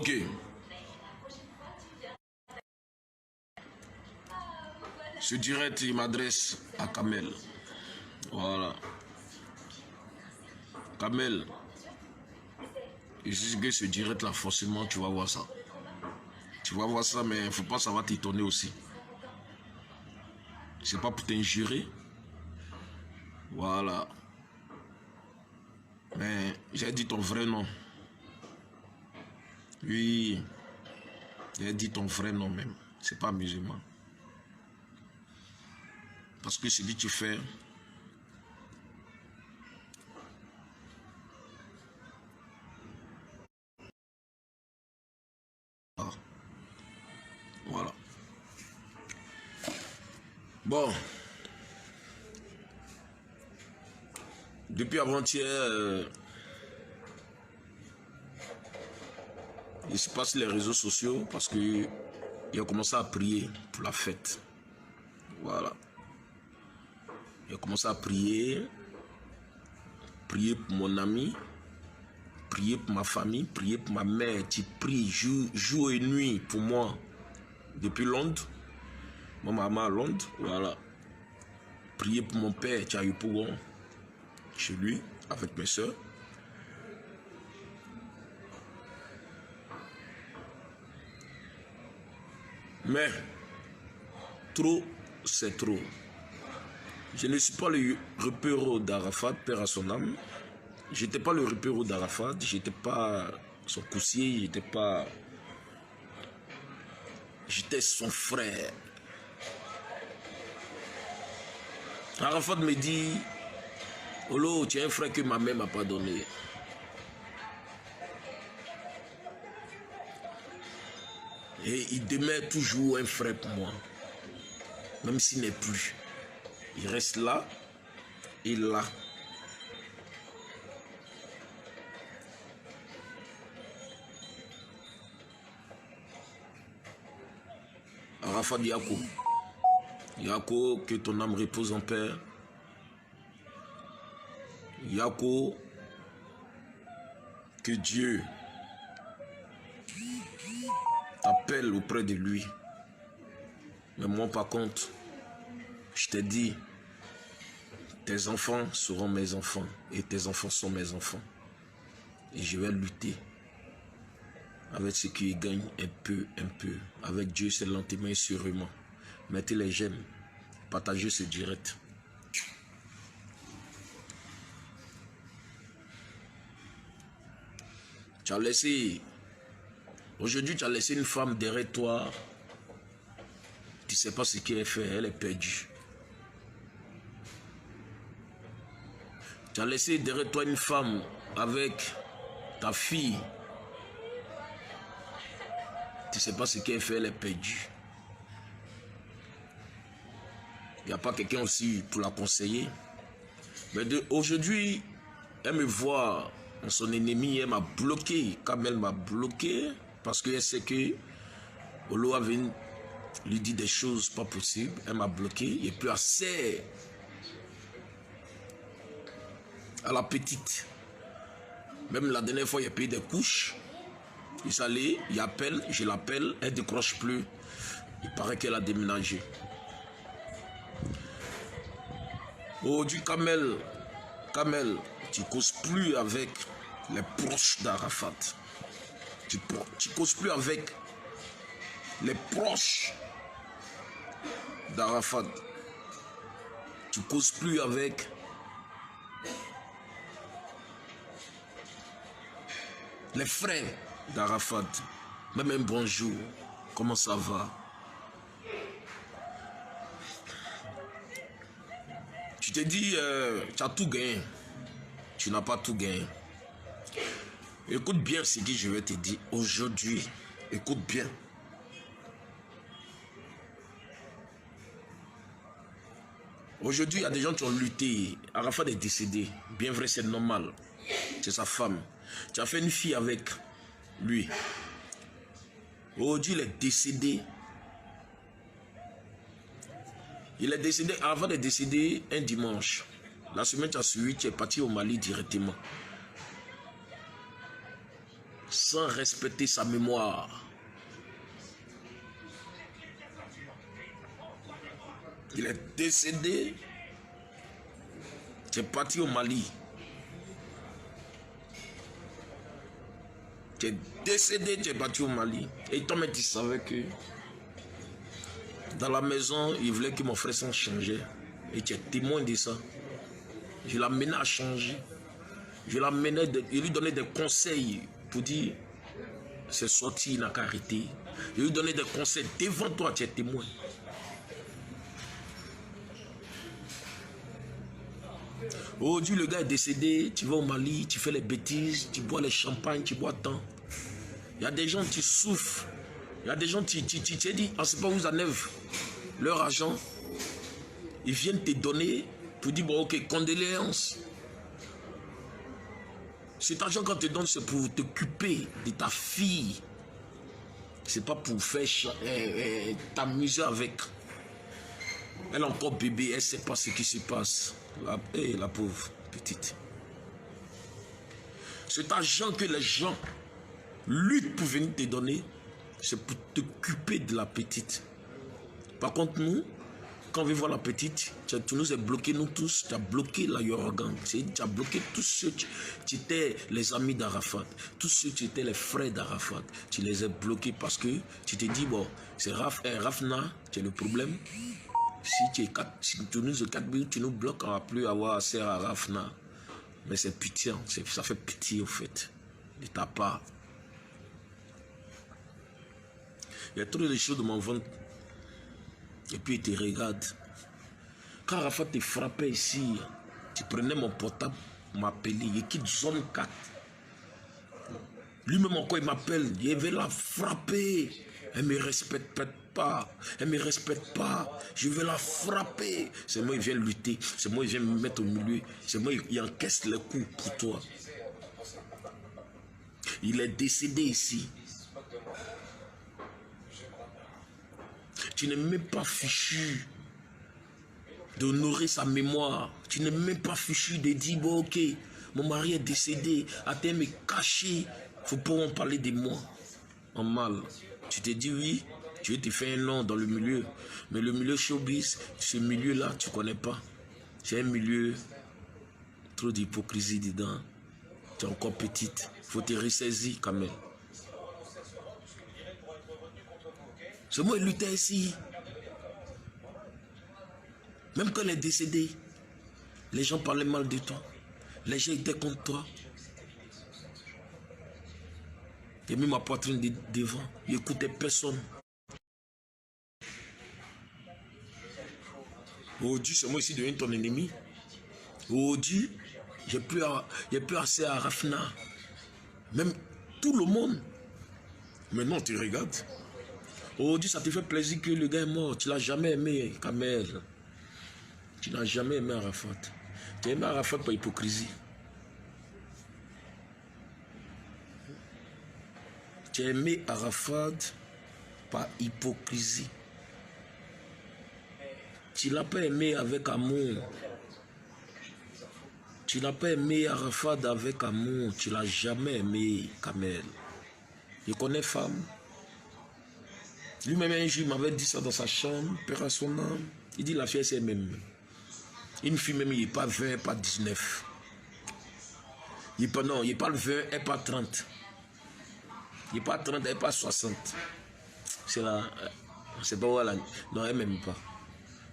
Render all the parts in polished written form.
Ok. Ce direct, il m'adresse à Kamel. Voilà. Kamel. Et si que ce direct là, forcément, tu vas voir ça. Tu vas voir ça, mais il ne faut pas, ça va t'étonner aussi. C'est pas pour t'injurer. Voilà. Mais j'ai dit ton vrai nom. Oui. J'ai dit ton vrai nom même. C'est pas musulman. Parce que ce que tu fais, voilà. Bon. Depuis avant-hier, il se passe les réseaux sociaux parce que il a commencé à prier pour la fête. Voilà. Il a commencé à prier pour mon ami, prier pour ma famille, prier pour ma mère. Tu pries jour et nuit pour moi depuis Londres. Mon maman à Londres, voilà. Prier pour mon père, tu as eu pour chez lui, avec mes soeurs. Mais, trop, c'est trop. Je ne suis pas le repéro d'Arafat, père à son âme. Je n'étais pas le repéro d'Arafat, je n'étais pas son coussier, j'étais pas... J'étais son frère. Arafat me dit, Olo, tu as un frère que ma mère m'a pas donné. Et il demeure toujours un frère pour moi. Même s'il n'est plus. Il reste là et là. Arafat Yako. Yako, que ton âme repose en paix. Yako, que Dieu t'appelle auprès de lui. Mais moi, par contre, je t'ai dit, tes enfants seront mes enfants et tes enfants sont mes enfants. Et je vais lutter avec ceux qui gagnent un peu. Avec Dieu, c'est lentement et sûrement. Mettez les j'aime, partagez ce direct. Tu as laissé, aujourd'hui tu as laissé une femme derrière toi. Tu ne sais pas ce qu'elle fait, elle est perdue. Tu as laissé derrière toi une femme avec ta fille. Tu ne sais pas ce qu'elle fait, elle est perdue. Il n'y a pas quelqu'un aussi pour la conseiller. Mais aujourd'hui, elle me voit en son ennemi, elle m'a bloqué. Comme elle m'a bloqué, parce qu'elle sait que Olo avait lui dit des choses pas possibles, elle m'a bloqué. Et puis elle sert à la petite. Même la dernière fois, il a payé des couches. Il s'allait, il appelle, je l'appelle, elle ne décroche plus. Il paraît qu'elle a déménagé. Aujourd'hui, Kamel, tu ne causes plus avec les proches d'Arafat. Tu ne causes plus avec les proches d'Arafat. Tu ne causes plus avec les frères d'Arafat. Même un bonjour. Comment ça va? Tu te dis, tu as tout gagné. Tu n'as pas tout gagné. Écoute bien ce que je vais te dire aujourd'hui. Écoute bien. Aujourd'hui, il y a des gens qui ont lutté. Arafat est décédé. Bien vrai, c'est normal. C'est sa femme. Tu as fait une fille avec lui. Aujourd'hui, il est décédé. Il est décédé. Arafat est décédé un dimanche. La semaine qui a suivi, tu es parti au Mali directement. sans respecter sa mémoire. Il est décédé. Tu es parti au Mali. Tu es décédé, tu es parti au Mali. Et toi, mais tu savais que dans la maison, il voulait que mon frère s'en changeait. Et tu es témoin de ça. Je l'amenais à changer. Je lui donnais des conseils pour dire c'est sorti, il n'a qu'à arrêter. Je lui donnais des conseils devant toi, tu es témoin. Aujourd'hui, le gars est décédé, tu vas au Mali, tu fais les bêtises, tu bois les champagnes, tu bois tant. Il y a des gens qui souffrent. Il y a des gens qui t'es dit, on ne sait pas où ils enlèvent leur argent. Ils viennent te donner pour dire, bon, ok, condoléances. Cet argent qu'on te donne, c'est pour t'occuper de ta fille. C'est pas pour faire t'amuser avec. Elle est encore bébé, elle ne sait pas ce qui se passe. La pauvre petite. Cet argent que les gens luttent pour venir te donner, c'est pour t'occuper de la petite. Par contre, nous, quand on veut voir la petite, tu nous as bloqué, nous tous, tu as bloqué la Yorgan, tu as bloqué tous ceux qui étaient les amis d'Arafat, tous ceux qui étaient les frères d'Arafat, tu les as bloqués parce que tu t'es dit, bon, c'est Rafna, tu es le problème. Si tu nous as 4 minutes, tu nous bloques, on ne va plus avoir accès à Rafna. Mais c'est pitié, ça fait pitié au fait, de ta part. Il y a trop de choses de mon ventre. Et puis il te regarde. Quand Arafat te frappait ici, tu prenais mon portable, m'appelait, il quitte zone 4. Lui-même encore il m'appelle, il veut la frapper. Elle ne me respecte pas, elle ne me respecte pas, je vais la frapper. C'est moi qui viens lutter, c'est moi qui viens me mettre au milieu, c'est moi qui encaisse les coups pour toi. Il est décédé ici. Tu n'es même pas fichu d'honorer sa mémoire. Tu n'es même pas fichu de dire, bon ok, mon mari est décédé, attends me cacher, il ne faut pas en parler de moi en mal. Tu te dis oui, tu veux te faire un nom dans le milieu, mais le milieu showbiz, ce milieu-là, tu ne connais pas. C'est un milieu, trop d'hypocrisie dedans, tu es encore petite, il faut te ressaisir quand même. C'est moi qui luttais ici. Même quand elle est décédée, les gens parlaient mal de toi. Les gens étaient contre toi. J'ai mis ma poitrine devant. Je n'écoutais personne. Aujourd'hui, c'est moi ici devenu ton ennemi. Aujourd'hui, j'ai plus accès à Rafna. Même tout le monde. Maintenant, tu regardes. Aujourd'hui, ça te fait plaisir que le gars est mort. Tu ne l'as jamais aimé, Kamel. Tu n'as jamais aimé Arafat. Tu as aimé Arafat par hypocrisie. Tu as aimé Arafat par hypocrisie. Tu ne l'as pas aimé avec amour. Tu n'as pas aimé Arafat avec amour. Tu ne l'as jamais aimé, Kamel. Je connais femme. Lui-même un jour, il m'avait dit ça dans sa chambre, père à son âme. Il dit la fille, c'est même. Une fille même, il n'est pas 20, pas 19. Il n'est pas le 20, elle n'est pas 30. Il n'est pas 30, elle n'est pas 60. C'est là, c'est pas où elle a. Non, elle n'aime pas.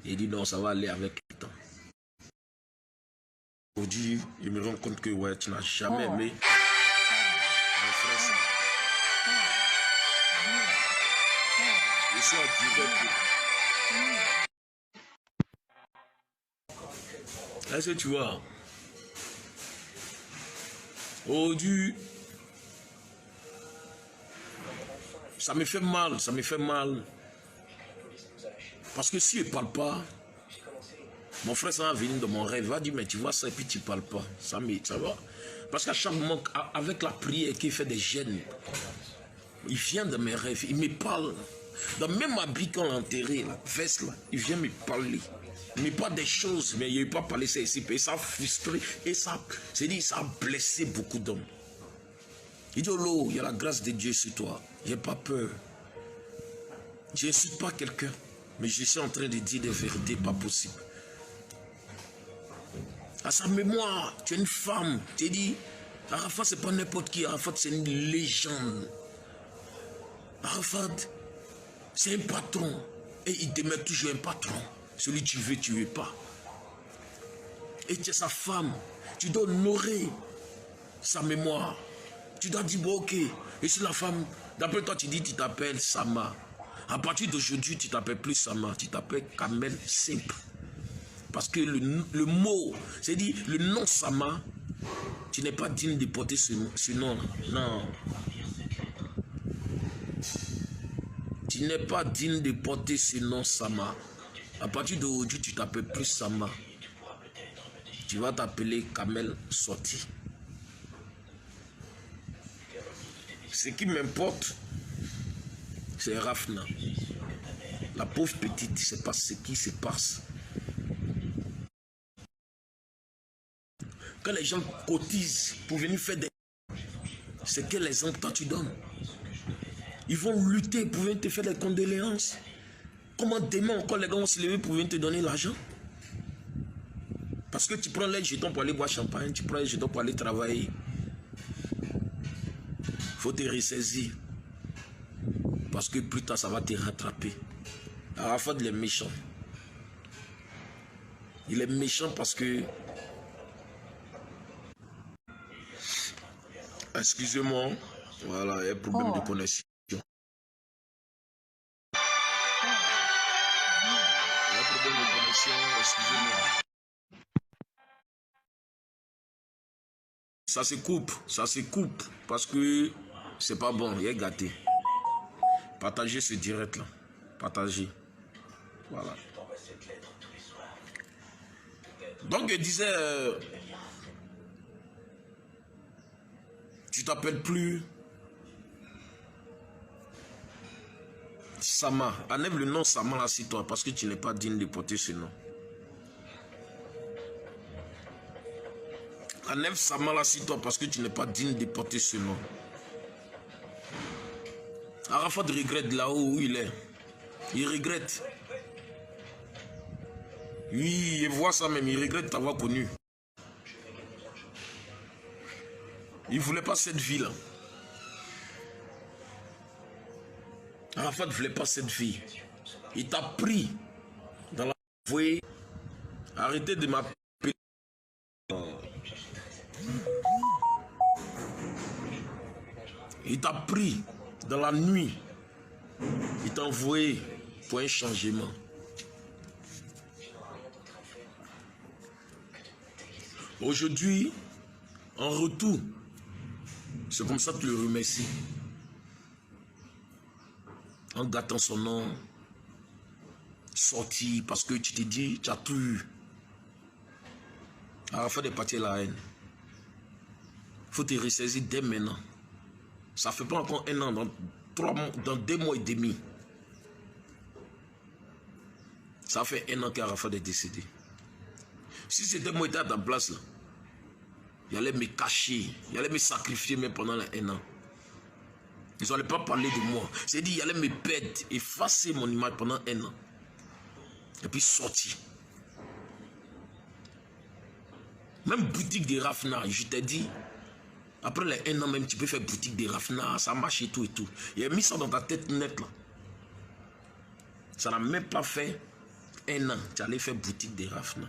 Il dit non, ça va aller avec le temps. Aujourd'hui, il me rend compte que ouais, tu n'as jamais aimé mon frère. Et ça, est-ce que tu vois? Aujourd'hui, ça me fait mal, ça me fait mal. Parce que si je ne parle pas, mon frère ça va venir dans mon rêve, il va dire mais tu vois ça et puis tu ne parles pas. Ça va. Parce qu'à chaque moment, avec la prière qu'il fait des gènes, il vient de mes rêves, il me parle. Dans même habit qu'on l'a enterré, la veste là, il vient me parler. Mais pas des choses, mais il n'a pas parlé ça ici. Et ça a frustré, et ça, c'est dit, ça a blessé beaucoup d'hommes. Il dit, oh l'eau, il y a la grâce de Dieu sur toi. J'ai pas peur. Je n'insulte pas quelqu'un, mais je suis en train de dire des vérités pas possibles. À sa mémoire, tu es une femme. Tu dis, Arafat, c'est pas n'importe qui. Arafat, c'est une légende. Arafat, c'est un patron. Et il demeure toujours un patron. Celui que tu veux, tu ne veux pas. Et tu es sa femme. Tu dois honorer sa mémoire. Tu dois dire, bon, ok. Et si la femme, d'après toi, tu dis, tu t'appelles Sama. À partir d'aujourd'hui, tu t'appelles plus Sama. Tu t'appelles Kamel Simple. Parce que le mot, c'est-à-dire le nom Sama, tu n'es pas digne de porter ce nom. Non. Tu n'es pas digne de porter ce nom Sama. À partir d'aujourd'hui, tu t'appelles plus Sama. Tu vas t'appeler Kamel Sorti. Ce qui m'importe, c'est Rafna. La pauvre petite, c'est pas ce qui se passe. Quand les gens cotisent pour venir faire des... C'est quel exemple toi tu donnes? Ils vont lutter pour venir te faire des condoléances. Comment demain encore les gars vont se lever pour venir te donner l'argent? Parce que tu prends les jetons pour aller boire champagne, tu prends les jetons pour aller travailler. Il faut te ressaisir. Parce que plus tard, ça va te rattraper. Arafat, il est méchant. Il est méchant parce que... Excusez-moi. Voilà, il y a un problème de connexion. Il y a un problème de connexion, excusez-moi. Ça se coupe. Parce que c'est pas bon, il est gâté. Partagez ce direct là. Partagez. Voilà. Donc je disais, tu t'appelles plus Sama. Enlève le nom Sama là sur toi parce que tu n'es pas digne de porter ce nom. Enlève Sama là sur toi parce que tu n'es pas digne de porter ce nom. Arafat regrette là où il est. Il regrette. Oui, il voit ça même, il regrette t'avoir connu. Il ne voulait pas cette vie-là. Arafat ne voulait pas cette vie. Il t'a pris dans la... Vous voyez, arrêtez de m'appeler. Il t'a pris dans la nuit. Il t'a envoyé pour un changement. Aujourd'hui, en retour, c'est comme ça que tu le remercies. En gâtant son nom, sorti, parce que tu t'es dit, tu as tout eu. Arafat est parti à la haine. Il faut te ressaisir dès maintenant. Ça fait pas encore un an, dans 2 mois et demi. Ça fait 1 an qu'Arafat est décédé. Si c'était moi qui étais à ta place, là, il allait me cacher, il allait me sacrifier même pendant 1 an. Ils n'allaient pas parler de moi. C'est-à-dire, il allait me perdre, effacer mon image pendant 1 an. Et puis sortir. Même boutique de Rafna, je t'ai dit, après les 1 an même, tu peux faire boutique de Rafna, ça marche et tout et tout. Il a mis ça dans ta tête nette là. Ça n'a même pas fait 1 an, tu allais faire boutique de Rafna.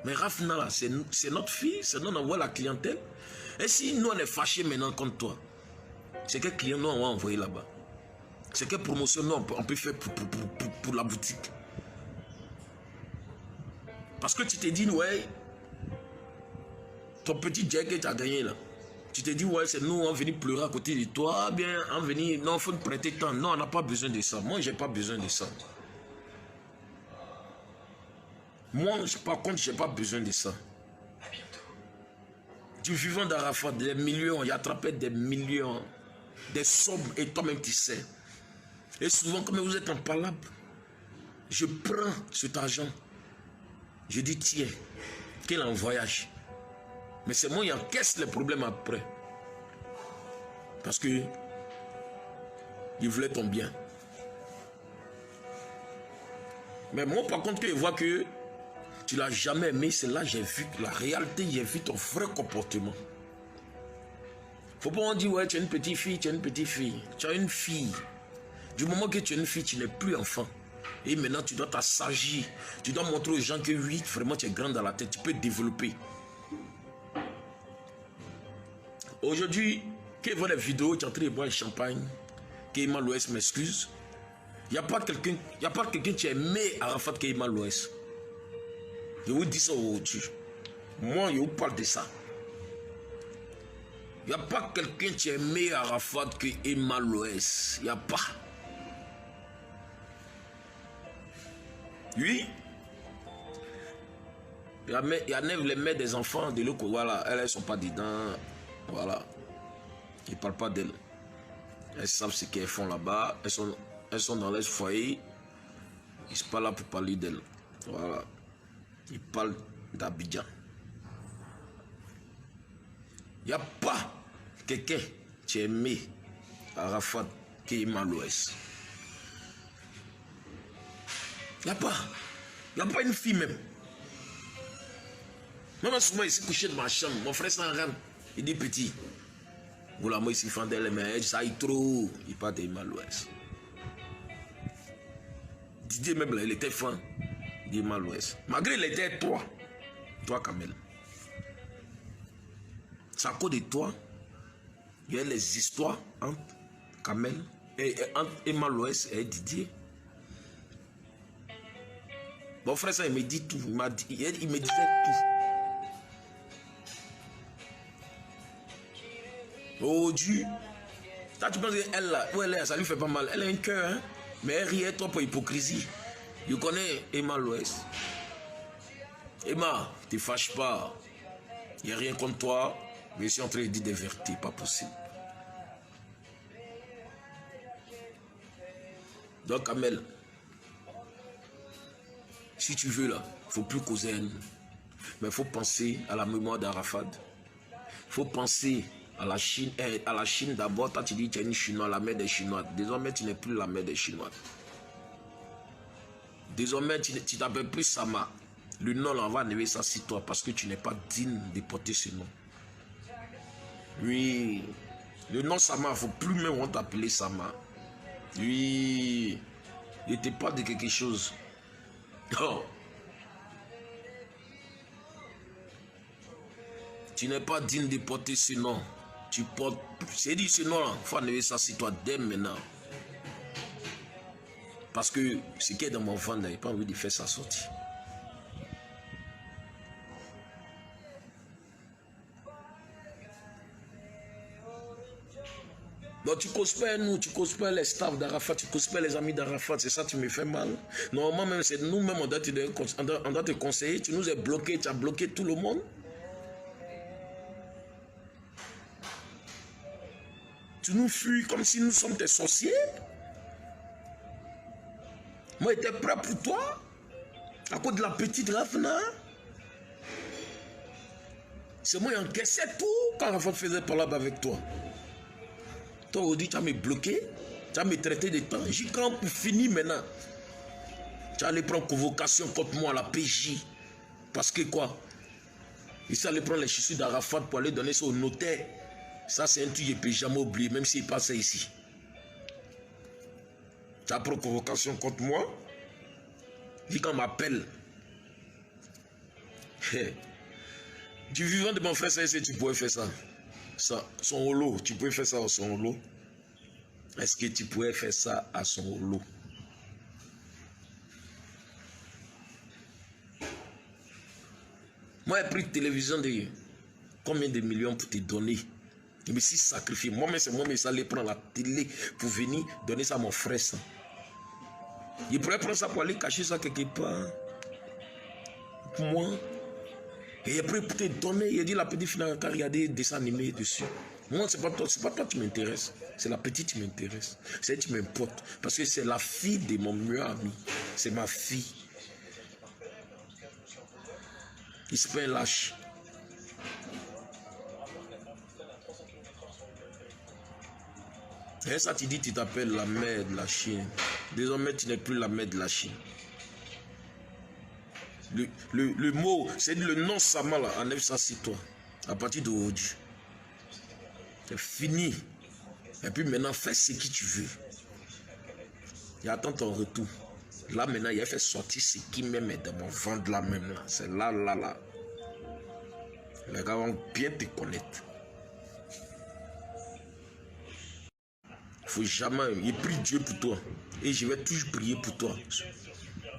Mais Rafna là, c'est notre fille, c'est nous on envoie la clientèle. Et si nous on est fâchés maintenant contre toi, c'est quel client nous on va envoyer là-bas? C'est quelle promotion nous on peut faire pour la boutique? Parce que tu t'es dit, ouais, ton petit jet que tu as gagné là, tu t'es dit, ouais, c'est nous, on va venir pleurer à côté de toi, bien, on va venir, non, il faut nous prêter temps. Non, on n'a pas besoin de ça. Moi, je n'ai pas besoin de ça. Moi, par contre, je n'ai pas besoin de ça. Du vivant d'Arafat, des millions, il attrapait des millions, des sommes, et toi-même tu sais. Et souvent, comme vous êtes en palabre, je prends cet argent, je dis, tiens, qu'il est en voyage. Mais c'est moi qui encaisse les problèmes après. Parce que il voulait ton bien. Mais moi, par contre, que je vois que tu l'as jamais aimé, c'est là que j'ai vu la réalité, j'ai vu ton vrai comportement. Faut pas on dire, ouais, tu es une petite fille, tu es une petite fille. Tu as une fille. Du moment que tu es une fille, tu n'es plus enfant. Et maintenant, tu dois t'assagir. Tu dois montrer aux gens que oui, vraiment, tu es grande dans la tête. Tu peux développer. Aujourd'hui, quand je vois les vidéos, tu es en train de boire le champagne, que Emma l'Ouest m'excuse. Il n'y a pas quelqu'un qui a aimé Arafat que Emma l'Ouest. Je vous dis ça aujourd'hui. Moi, je vous parle de ça. Il n'y a pas quelqu'un qui a aimé Arafat que Emma l'Ouest. Il n'y a pas. Oui. Il y a les mères des enfants de l'autre, voilà, elles ne sont pas dedans. Voilà. Ils ne parlent pas d'elles. Elles savent ce qu'elles font là-bas. Elles sont dans leur foyer. Ils ne sont pas là pour parler d'elles. Voilà. Ils parlent d'Abidjan. Il n'y a pas quelqu'un qui a aimé Arafat qui est mal l'Ouest. Il n'y a pas. Il n'y a pas une fille même. Moi, souvent, ici, couché de ma chambre, mon frère s'en rend. Il dit petit. Voilà, moi, ici, fendait les mains, ça aille trop. Il parle de mal l'Ouest. Didier, même là, il était fin. Il dit mal l'Ouest. Malgré il était toi. Toi, Kamel. C'est à cause de toi. Il y a les histoires entre Kamel et entre Emma l'Ouest et Didier. Mon frère, ça, il me dit tout. Il me disait tout. Oh Dieu. Toi, tu penses qu'elle, là, où elle est, ça lui fait pas mal. Elle a un cœur, hein? Mais elle riait toi pour hypocrisie. Je connais Emma l'Ouest. Emma, ne te fâche pas. Il n'y a rien contre toi. Mais je suis en train de dire des vérités, pas possible. Donc, Kamel, si tu veux là, il ne faut plus causer elle. Mais il faut penser à la mémoire d'Arafat. Il faut penser à la Chine. À la Chine d'abord, toi tu dis que tu es une Chinoise, la mère des Chinois. Désormais, tu n'es plus la mère des Chinois. Désormais, tu t'appelles plus Sama. Le nom là, on va enlever ça sur toi parce que tu n'es pas digne de porter ce nom. Oui. Le nom Sama, il ne faut plus même t'appeler Sama. Oui. Il n'était pas de quelque chose. Oh. Tu n'es pas digne de porter ce nom. Tu portes. C'est dit ce nom-là. Il faut enlever ça sur toi dès maintenant. Parce que ce qui est dans mon ventre, il n'a pas envie de faire sa sortie. Donc tu causes pas nous, tu causes pas les staffs d'Arafat, tu causes pas les amis d'Arafat, c'est ça qui me fait mal. Normalement même c'est nous-mêmes on doit te conseiller, tu nous as bloqué, tu as bloqué tout le monde. Tu nous fuis comme si nous sommes des sorciers. Moi j'étais prêt pour toi, à cause de la petite Rafna. C'est moi qui encaissais tout quand Arafat faisait parler avec toi. Toi aujourd'hui tu as me bloqué, tu as me traité de temps. J'y quand pour finir maintenant. Tu allais prendre convocation contre moi à la PJ. Parce que quoi? Il allait prendre les chaussures d'Arafat pour aller donner ça au notaire. Ça, c'est un truc que je ne peux jamais oublier, même s'il passait ici. Tu as pris convocation contre moi. Dis qu'on m'appelle. Du vivant de mon frère, ça, tu pourrais faire ça. Son holo, tu pouvais faire ça à son holo. Est-ce que tu pourrais faire ça à son holo? Moi, j'ai pris une télévision de combien de millions pour te donner? Je me suis sacrifié. Moi-même, c'est moi-même qui allais prendre la télé pour venir donner ça à mon frère. Ça. Il pourrait prendre ça pour aller cacher ça quelque part. Pour moi. Et après, pour te donner, il a dit la petite fille n'a qu'à regarder des dessins animés dessus. Moi, c'est pas toi qui m'intéresse. C'est la petite qui m'intéresse. C'est elle qui m'importe. Parce que c'est la fille de mon meilleur ami. C'est ma fille. Il se fait un lâche. Et ça, tu dis, tu t'appelles la mère de la Chine. Désormais, tu n'es plus la mère de la Chine. Le mot, c'est le nom Sama là, enlève ça sur toi. À partir d'aujourd'hui. C'est fini. Et puis maintenant, fais ce que tu veux. Et attends ton retour. Là maintenant, il a fait sortir ce qui m'aime dans mon ventre là même là. C'est là. Les gars vont bien te connaître. Il faut jamais. Il prie Dieu pour toi. Et je vais toujours prier pour toi. Il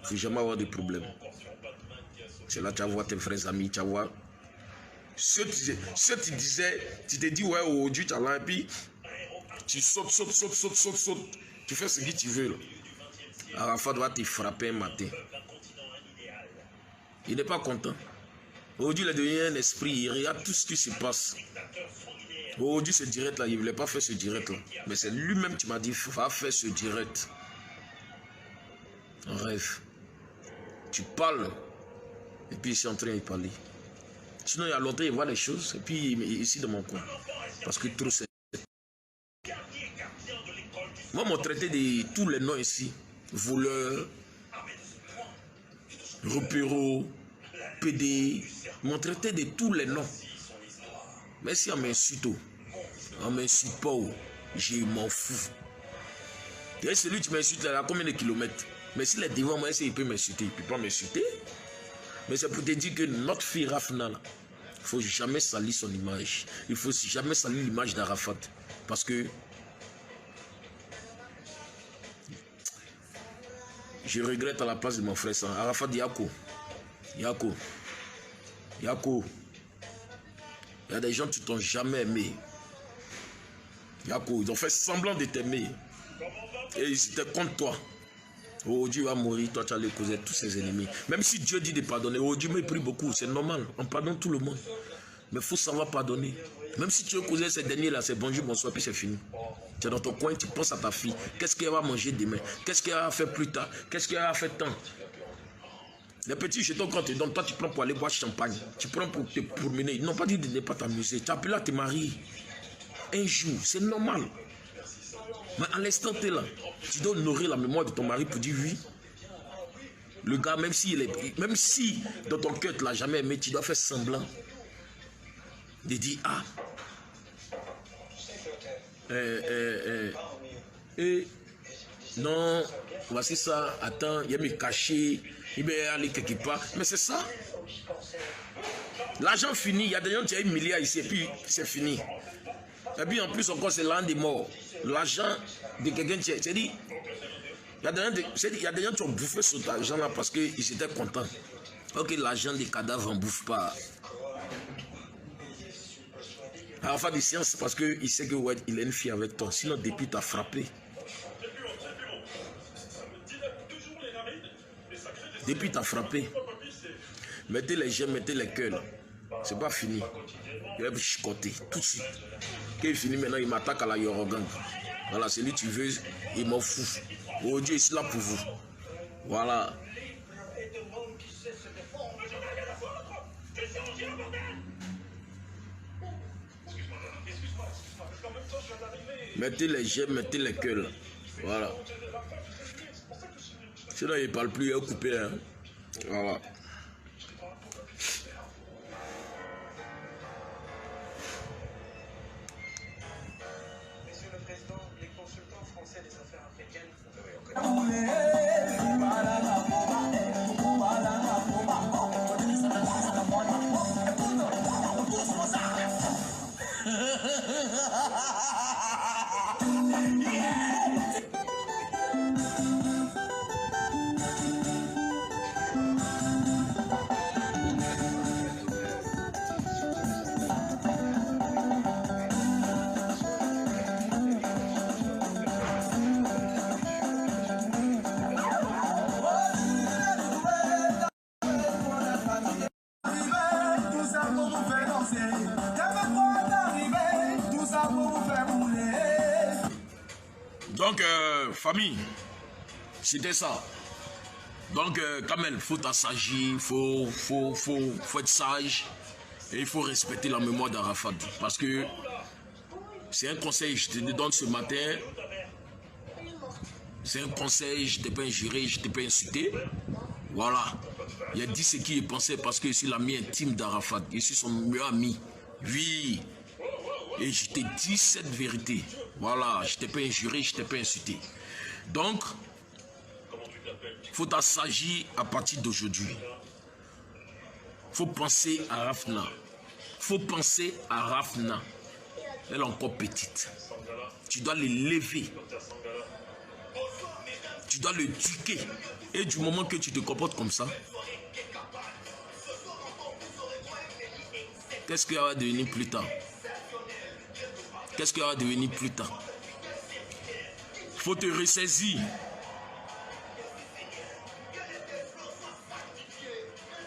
ne faut jamais avoir de problème. C'est là que tu vas voir tes vrais amis. Tu vas voir. Ce que tu disais, tu te dis, ouais, aujourd'hui tu as là, et puis tu sautes. Tu fais ce que tu veux. Là. Arafat va te frapper un matin. Il n'est pas content. Aujourd'hui, il est devenu un esprit. Il regarde tout ce qui se passe. Aujourd'hui, ce direct là, il ne voulait pas faire ce direct là. Mais c'est lui-même qui m'a dit, va faire ce direct. En rêve. Tu parles. Et puis, il est en train de parler. Sinon, il y a longtemps, il voit les choses. Et puis, ici, dans mon coin. Parce que trop, c'est... Moi, m'ont traité de tous les noms ici. Voleur, repéro, PD. M'ont traité de tous les noms. Mais si on m'insulte, on m'insulte pas, je m'en fous. Et celui qui m'insulte là, combien de kilomètres? Mais s'il est devant moi, il peut m'insulter. Il ne peut pas m'insulter. Mais c'est pour te dire que notre fille Rafna, il ne faut jamais salir son image. Il ne faut jamais salir l'image d'Arafat. Parce que je regrette à la place de mon frère ça. Arafat Yako. Il y a des gens qui t'ont jamais aimé. Yako, ils ont fait semblant de t'aimer. Et ils étaient contre toi. Oh, Dieu va mourir, toi tu allais causer tous ses ennemis. Même si Dieu dit de pardonner, oh Dieu me prie beaucoup, c'est normal, on pardonne tout le monde. Mais il faut savoir pardonner. Même si tu veux causer ces derniers là, c'est bonjour, bonsoir, puis c'est fini. Tu es dans ton coin, tu penses à ta fille. Qu'est-ce qu'elle va manger demain? Qu'est-ce qu'elle va faire plus tard? Qu'est-ce qu'elle va faire tant? Les petits jetons quand tu donnes, toi tu prends pour aller boire champagne. Tu prends pour te promener. Ils n'ont pas dit de ne pas t'amuser. Tu as appelé à te marier. Un jour, c'est normal. Mais à l'instant tu es là, tu dois honorer la mémoire de ton mari pour dire oui. Le gars, même si dans ton cœur tu ne l'as jamais aimé, tu dois faire semblant de dire ah. Non, voici ça, attends, il va me cacher, il va aller quelque part. Mais c'est ça. L'argent fini, il y a des gens qui ont 1 milliard ici et puis c'est fini. Et puis en plus encore c'est l'an des morts. L'argent de quelqu'un qui c'est dit, il y a des gens qui ont bouffé cet argent là parce qu'ils étaient contents. Ok, l'argent des cadavres ne bouffe pas. Alors faire des sciences parce qu'il sait que ouais, il a une fille avec toi. Sinon depuis tu as frappé. Depuis tu as frappé. Mettez les j'aime, mettez les cœurs. C'est pas fini. Il va chicoter tout de suite. Quand il finit maintenant, il m'attaque à la Yorogan. Voilà, c'est lui tu veux, il m'en fout. Oh Dieu, il est là pour vous. Voilà. Mettez les j'aime, mettez les cœurs. Voilà. Sinon, il ne parle plus, il est coupé. Hein. Voilà. Monsieur le Président, les consultants français des affaires africaines. Donc, famille, c'était ça. Donc, quand même, il faut t'assagir, il faut être sage. Et il faut respecter la mémoire d'Arafat. Parce que C'est un conseil, je te le donne ce matin. C'est un conseil, je ne t'ai pas injuré, je ne t'ai pas insulté. Voilà. Il a dit ce qu'il pensait parce que je suis l'ami intime d'Arafat. Je suis son meilleur ami. Oui. Et je t'ai dit cette vérité. Voilà. Je ne t'ai pas injuré, je ne t'ai pas insulté. Donc, il faut t'assagir à partir d'aujourd'hui. Il faut penser à Rafna. Il faut penser à Rafna. Elle est encore petite. Tu dois l'élever. Tu dois l'éduquer. Et du moment que tu te comportes comme ça, qu'est-ce qu'il va devenir plus tard? Qu'est-ce qu'il va devenir plus tard? Il faut te ressaisir.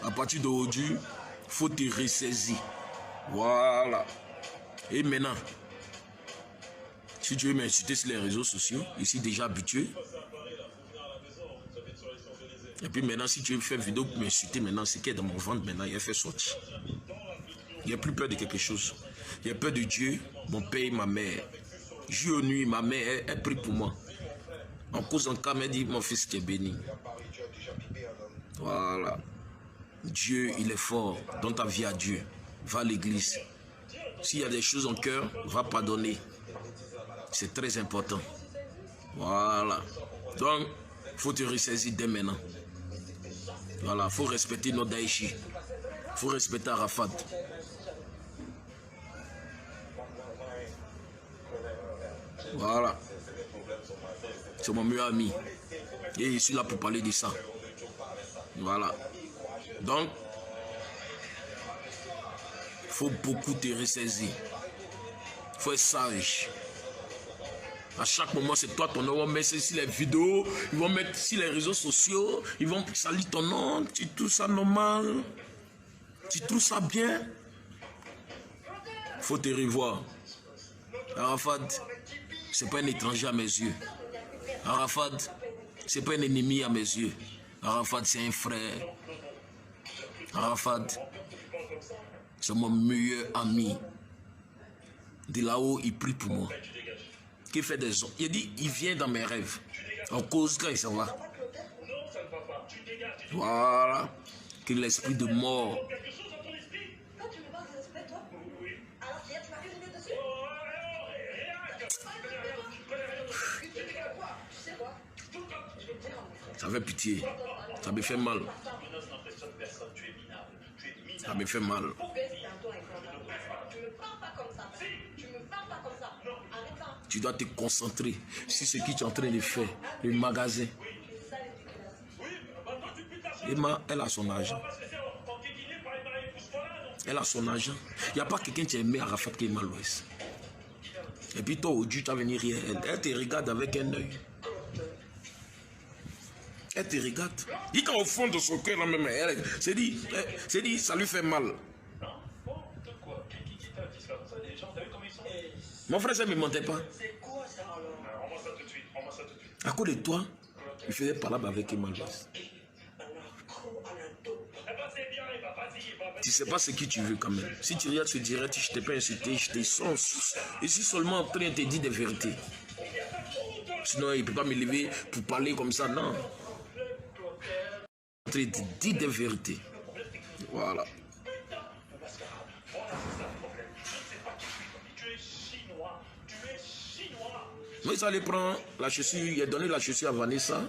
À partir d'aujourd'hui, il faut te ressaisir. Voilà. Et maintenant, si tu veux m'insulter sur les réseaux sociaux, je suis déjà habitué. Et puis maintenant, si tu veux faire vidéo pour m'insulter, maintenant, ce qui est dans mon ventre, maintenant, il a fait sortir. Il n'y a plus peur de quelque chose. Il y a peur de Dieu, mon père et ma mère. Jour et nuit, ma mère, elle prie pour moi. En cause en cas, elle dit, mon fils, tu es béni. Voilà. Dieu, il est fort. Donne ta vie à Dieu. Va à l'église. S'il y a des choses en cœur, va pardonner. C'est très important. Voilà. Donc, il faut te ressaisir dès maintenant. Voilà, il faut respecter nos Daïchi. Il faut respecter Arafat. Voilà. C'est mon meilleur ami. Et je suis là pour parler de ça. Voilà. Donc, il faut beaucoup te ressaisir. Il faut être sage. À chaque moment, c'est toi ton nom. Ils vont mettre sur les vidéos, ils vont mettre sur les réseaux sociaux, ils vont salir ton nom. Tu trouves ça normal? Tu trouves ça bien? Il faut te revoir. Arafat, c'est pas un étranger à mes yeux. Arafat, c'est pas un ennemi à mes yeux. Arafat, c'est un frère. Arafat, c'est mon meilleur ami. De là-haut, il prie pour moi. Qui fait des ondes. Il dit, il vient dans mes rêves. En cause quand il s'en va. Voilà. Que l'esprit de mort. Ça fait pitié. Ça me fait mal. Ça me fait mal. Tu dois te concentrer sur ce que tu es en train de faire. Le magasin. Emma, elle a son argent. Elle a son argent. Il n'y a pas quelqu'un qui a aimé Arafat qui est mal ouest. Et puis toi, aujourd'hui, tu vas venir rire. Elle te regarde avec un œil. Elle te regarde. Dit qu'au fond de son cœur, même, elle s'est dit, ça lui fait mal. Mon frère, ça ne me mentait pas. À cause de toi, il faisait parler avec Emmanuel. Tu ne sais pas ce que tu veux quand même. Si tu regardes ce direct, je ne t'ai pas insulté, je te sens. Je suis seulement en train de te dire des vérités. Sinon, il ne peut pas me lever pour parler comme ça, non. Je suis en train de te dire des vérités. Voilà. Moïse allait prendre la chaussure, il a donné la chaussure à Vanessa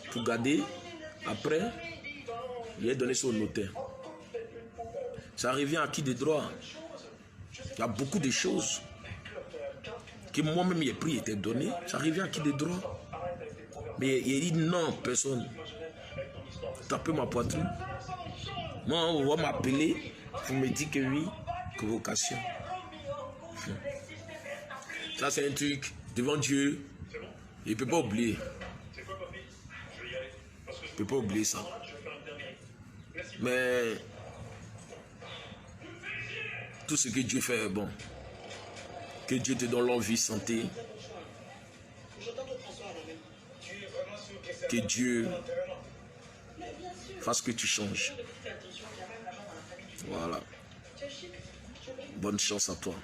pour garder. Après, il a donné son notaire. Ça revient à qui de droit? Il y a beaucoup de choses que moi-même j'ai pris et été donné. Ça revient à qui de droit? Mais il dit non, personne. Tapez ma poitrine. Moi, on va m'appeler pour me dire que oui, convocation. Ça, c'est un truc devant Dieu. Il ne peut pas oublier. Il ne peut pas oublier ça. Mais tout ce que Dieu fait est bon. Que Dieu te donne l'envie, santé. Que Dieu fasse que tu changes. Voilà. Bonne chance à toi.